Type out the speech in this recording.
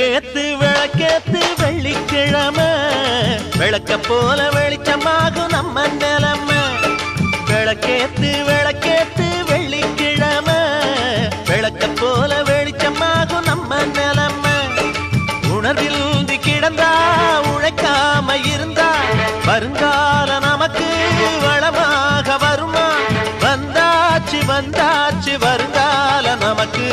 விளக்கேத்து விளக்கேத்து வெள்ளிக்கிழமை விளக்க போல வெளிச்சமாகும் நம்ம நிலைமை. விளக்கேத்து விளக்கேத்து வெள்ளிக்கிழமை விளக்க போல வெளிச்சமாகும் நம்ம நிலைமை. உணர்வில் கிடந்தா உழைக்காம இருந்தா வருங்கால நமக்கு வளமாக வருமா? வந்தாச்சு வந்தாச்சு வருங்கால நமக்கு.